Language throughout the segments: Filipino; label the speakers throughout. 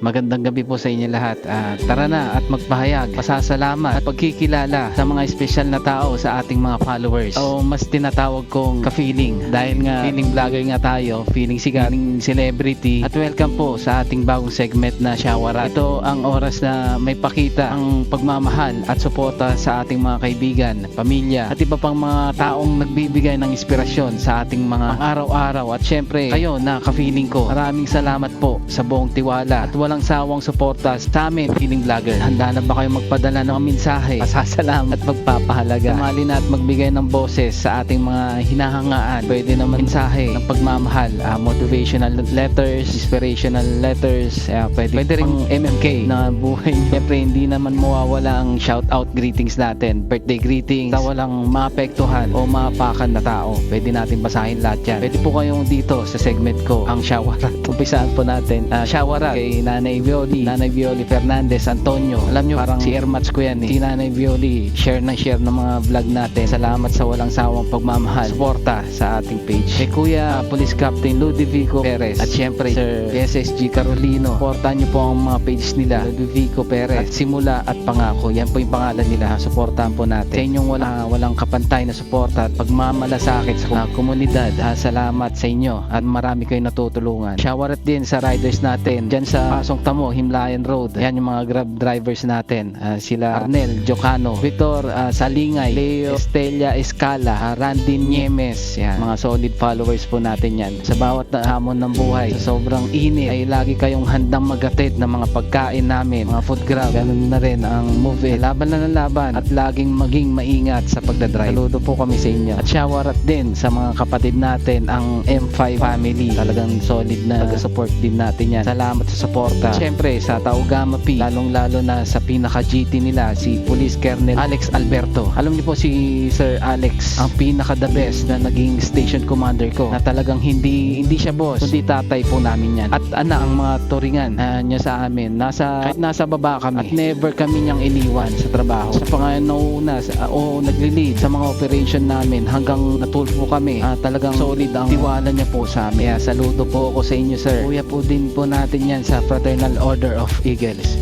Speaker 1: Magandang gabi po sa inyo lahat. Tara na at magpahayag, pasasalamat at pagkikilala sa mga espesyal na tao sa ating mga followers. O mas tinatawag kong ka-feeling dahil nga feeling vlogger nga tayo, feeling sikat, feeling celebrity. At welcome po sa ating bagong segment na Shawarat. Ito ang oras na may pakita ang pagmamahal at suporta sa ating mga kaibigan, pamilya at iba pang mga taong nagbibigay ng inspirasyon sa ating mga araw-araw. At syempre kayo na ka-feeling ko, maraming salamat po sa buong tiwala at walang sawang suporta sa amin, feeling vlogger. Handa na ba kayo magpadala ng mensahe, pasasalamat at magpapahalaga? Sumali na at magbigay ng boses sa ating mga hinahangaan. Pwede naman mensahe ng pagmamahal, motivational letters, inspirational letters, pwede rin MMK na buhay. Siyempre hindi naman mawawala ang shoutout greetings natin, birthday greetings na walang maapektuhan o maapakan na tao. Pwede natin basahin lahat yan. Pwede po kayong dito sa segment ko, ang Shawarat. Umpisaan po natin. Shawarat kay Nanay Violi Fernandez Antonio. Alam nyo, parang si Ermats ko yan eh. Si Nanay Violi, share ng mga vlog natin. Salamat sa walang sawang pagmamahal, suporta sa ating page. Kay Kuya Police Captain Ludovico Perez at syempre Sir SSG Carolino. Suportahan nyo po ang mga page nila, Ludovico Perez at Simula at Pangako. Yan po yung pangalan nila. Suportahan po natin. Sa inyong walang kapantay na suporta at pagmamalasakit sa komunidad. Salamat sa inyo at marami kayong natutulungan. Shawarat din sa riders natin dyan sa Pasong Tamo, Himlayan Road. Yan yung mga grab drivers natin. Sila Arnel Jocano, Victor Salingay, Leo Estella Escala, Randy Niemes. Yan, mga solid followers po natin yan. Sa bawat hamon ng buhay, sa sobrang init, ay lagi kayong handang magatid ng mga pagkain namin, mga food grab. Ganun na rin ang move. Laban na ng laban at laging maging maingat sa pagdadrive. Saludo po kami sa inyo. At shawarat din sa mga kapatid natin, ang M5 family. Talagang solid na support din natin yan. Salamat sa suporta. Siyempre sa Taugama P, lalong-lalo na sa pinaka-GT nila, si Police Colonel Alex Alberto. Alam niyo po si Sir Alex, ang pinaka-the best na naging station commander ko, na talagang hindi siya boss, kundi tatay po namin yan. At anak ang mga turingan niya sa amin. Kahit nasa baba kami, at never kami niyang iniwan sa trabaho. Sa panganauna o nagli-lead sa mga operation namin hanggang natulpo kami. Talagang solid ang tiwala niya po sa amin. Kaya saludo po ako sa inyo, sir. Kuya po din po natin yan sa Fraternal Order of Eagles.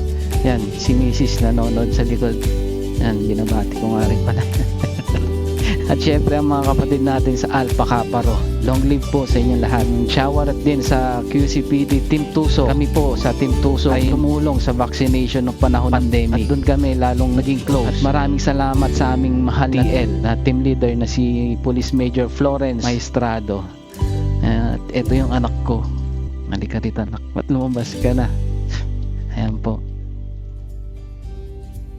Speaker 1: Yan, si Mrs. nanonood sa likod. Yan, binabati ko nga rin pala. At syempre ang mga kapatid natin sa Alpha Kaparo. Long live po sa inyong lahat. Shawarat din sa QCPD Team Tuso. Kami po sa Team Tuso ay tumulong sa vaccination ng panahon pandemic. At doon kami lalong naging close. At maraming salamat sa aming mahal na TL na team leader na si Police Major Florence Maestrado. At ito yung anak ko. Halika dito anak. Ba't lumabas ka na? Ayan po.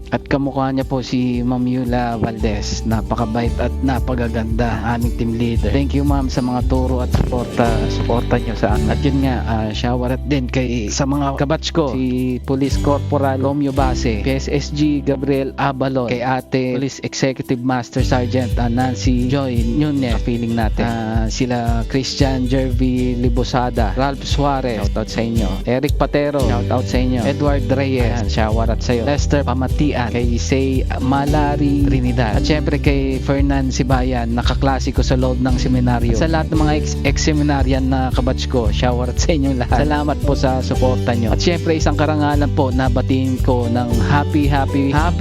Speaker 1: At kamukha niya po si Ma'am Yula Valdez. Napakabait at napagaganda, aming team leader. Thank you ma'am sa mga turo at suporta niyo sa amin. At yun nga, shawarat din sa mga kabatch ko, si Police Corporal Romeo Base, PSSG Gabriel Abalon, kay ate Police Executive Master Sergeant Nancy Joy Nunez, feeling natin. Sila Christian Jervy Libosada, Ralph Suarez, shoutout sa inyo. Eric Patero, shoutout sa inyo. Edward Reyes, shawarat sa iyo. Lester Pamatian, kay Say Malari Trinidad. At syempre kay Fernan Sibayan, nakaklase ko sa loob ng seminaryo. Sa lahat ng mga ex-seminaryan na kabatch ko, showerat sa inyong lahat. Salamat po sa suporta nyo. At syempre isang karangalan po na batiin ko ng happy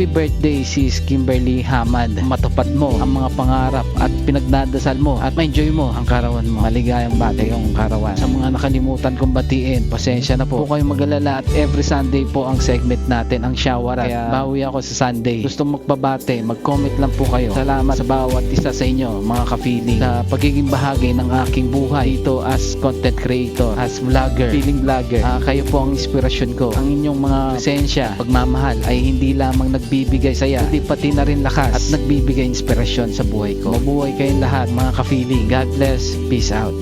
Speaker 1: birthday sis Kimberly Hamad. Matupad mo ang mga pangarap at pinagdadasal mo at ma-enjoy mo ang karawan mo. Maligayang bati yung karawan. Sa mga nakalimutan kong batiin, pasensya na po. Huwag kayong mag-alala at every Sunday po ang segment natin, ang shawarat. Kaya bawi ako sa Sunday. Gusto magpabate, mag-comment lang po kayo. Salamat sa bawat isa sa inyo, mga ka-feeling, sa pagiging bahagi ng aking buhay dito as content creator, as vlogger, feeling vlogger. Kayo po ang inspirasyon ko. Ang inyong mga presensya, pagmamahal ay hindi lamang nagbibigay saya, kundi pati na rin lakas at nagbibigay inspirasyon sa buhay ko. Mabuhay kayong lahat, mga ka-feeling. God bless. Peace out.